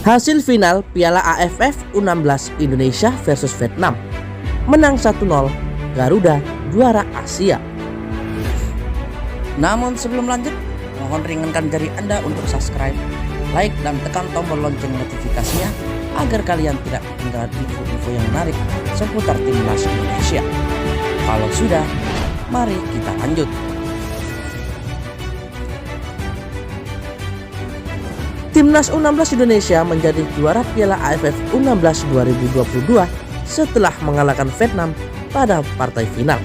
Hasil final Piala AFF U16 Indonesia versus Vietnam. Menang 1-0, Garuda juara Asia. Namun sebelum lanjut, mohon ringankan jari Anda untuk subscribe, like, dan tekan tombol lonceng notifikasinya agar kalian tidak ketinggalan info-info yang menarik seputar timnas Indonesia. Kalau sudah, mari kita lanjut. Timnas U16 Indonesia menjadi juara Piala AFF U16 2022 setelah mengalahkan Vietnam pada partai final.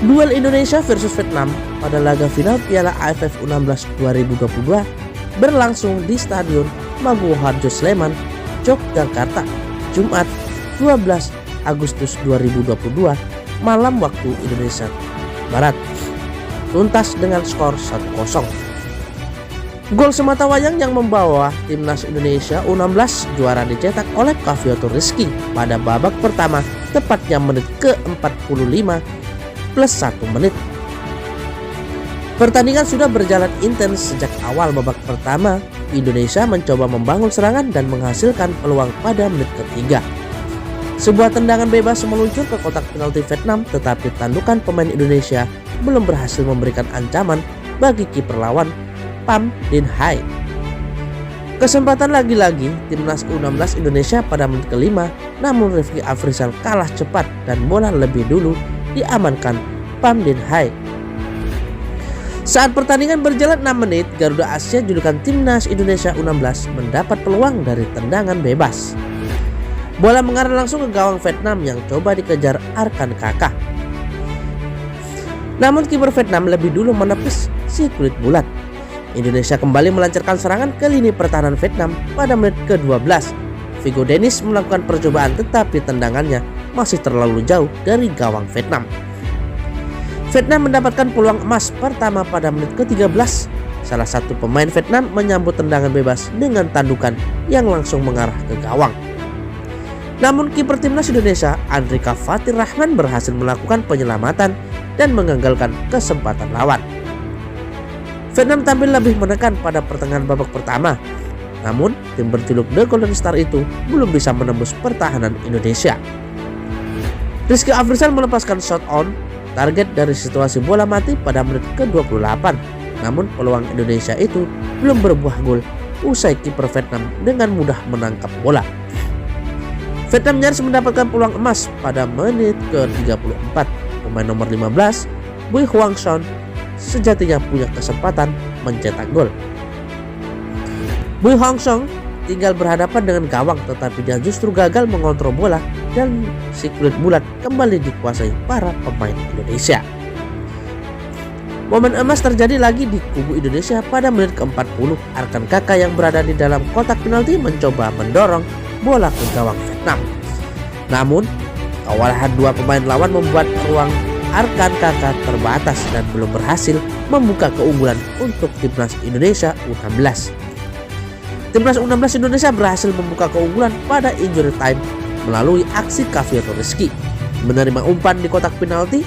Duel Indonesia versus Vietnam pada laga final Piala AFF U16 2022 berlangsung di Stadion Maguwo Harjo Sleman, Yogyakarta, Jumat 12 Agustus 2022 malam waktu Indonesia Barat. Tuntas dengan skor 1-0. Gol sematawayang yang membawa timnas Indonesia U16 juara dicetak oleh Kavioto Rizky pada babak pertama tepatnya menit ke-45 plus 1 menit. Pertandingan sudah berjalan intens sejak awal babak pertama. Indonesia mencoba membangun serangan dan menghasilkan peluang pada menit ketiga. Sebuah tendangan bebas meluncur ke kotak penalti Vietnam, tetapi tandukan pemain Indonesia belum berhasil memberikan ancaman bagi kiper lawan Pham Dinh Hai. Kesempatan lagi-lagi timnas U16 Indonesia pada menit kelima, namun Rifki Afrizal kalah cepat dan bola lebih dulu diamankan Pham Dinh Hai. Saat pertandingan berjalan 6 menit, Garuda Asia julukan timnas Indonesia U16 mendapat peluang dari tendangan bebas. Bola mengarah langsung ke gawang Vietnam yang coba dikejar Arkan Kakak. Namun kiper Vietnam lebih dulu menepis si kulit bulat. Indonesia kembali melancarkan serangan ke lini pertahanan Vietnam pada menit ke-12. Vigo Dennis melakukan percobaan tetapi tendangannya masih terlalu jauh dari gawang Vietnam. Vietnam mendapatkan peluang emas pertama pada menit ke-13. Salah satu pemain Vietnam menyambut tendangan bebas dengan tandukan yang langsung mengarah ke gawang. Namun kiper timnas Indonesia Andrika Fatir Rahman berhasil melakukan penyelamatan dan menggagalkan kesempatan lawan. Vietnam tampil lebih menekan pada pertengahan babak pertama. Namun tim berjuluk The Golden Star itu belum bisa menembus pertahanan Indonesia. Rizky Afrizal melepaskan shot on target dari situasi bola mati pada menit ke-28. Namun peluang Indonesia itu belum berbuah gol usai kiper Vietnam dengan mudah menangkap bola. Vietnam nyaris mendapatkan peluang emas pada menit ke-34. Pemain nomor 15, Bui Hoang Son, sejatinya punya kesempatan mencetak gol. Bui Hoang Son tinggal berhadapan dengan gawang, tetapi dia justru gagal mengontrol bola dan si kulit bulat kembali dikuasai para pemain Indonesia. Momen emas terjadi lagi di kubu Indonesia pada menit ke-40. Arkan Kakak yang berada di dalam kotak penalti mencoba mendorong bola ke gawang Vietnam. Namun kewalahan dua pemain lawan membuat ruang Arkan Kakak terbatas dan belum berhasil membuka keunggulan untuk timnas Indonesia U16. Timnas U16 Indonesia berhasil membuka keunggulan pada injury time melalui aksi Kavioto Rizky. Menerima umpan di kotak penalti,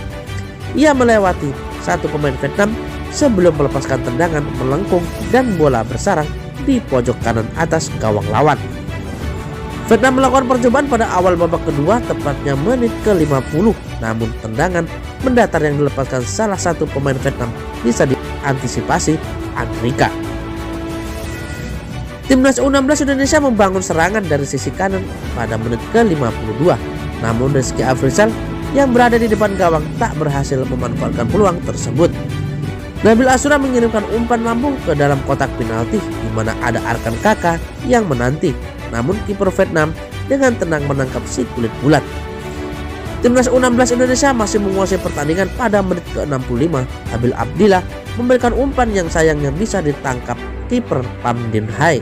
ia melewati satu pemain Vietnam sebelum melepaskan tendangan melengkung dan bola bersarang di pojok kanan atas gawang lawan. Vietnam melakukan percobaan pada awal babak kedua tepatnya menit ke-50, namun tendangan mendatar yang dilepaskan salah satu pemain Vietnam bisa diantisipasi Andrika. Timnas U16 Indonesia membangun serangan dari sisi kanan pada menit ke-52, namun Rizky Afrizal yang berada di depan gawang tak berhasil memanfaatkan peluang tersebut. Nabil Asura mengirimkan umpan lambung ke dalam kotak penalti di mana ada Arkan Kakak yang menanti. Namun kiper Vietnam dengan tenang menangkap si kulit bulat. Timnas U16 Indonesia masih menguasai pertandingan pada menit ke-65. Abil Abdillah memberikan umpan yang sayangnya bisa ditangkap kiper Pham Dinh Hai.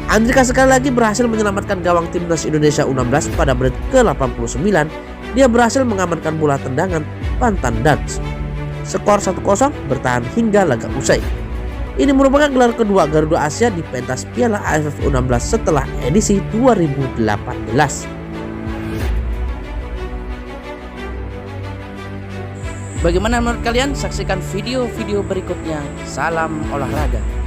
Andrika sekali lagi berhasil menyelamatkan gawang timnas Indonesia U16 pada menit ke-89. Dia berhasil mengamankan bola tendangan Pantan Dats. Skor 1-0 bertahan hingga laga usai. Ini merupakan gelar kedua Garuda Asia di pentas Piala AFF U16 setelah edisi 2018. Bagaimana menurut kalian? Saksikan video-video berikutnya. Salam olahraga.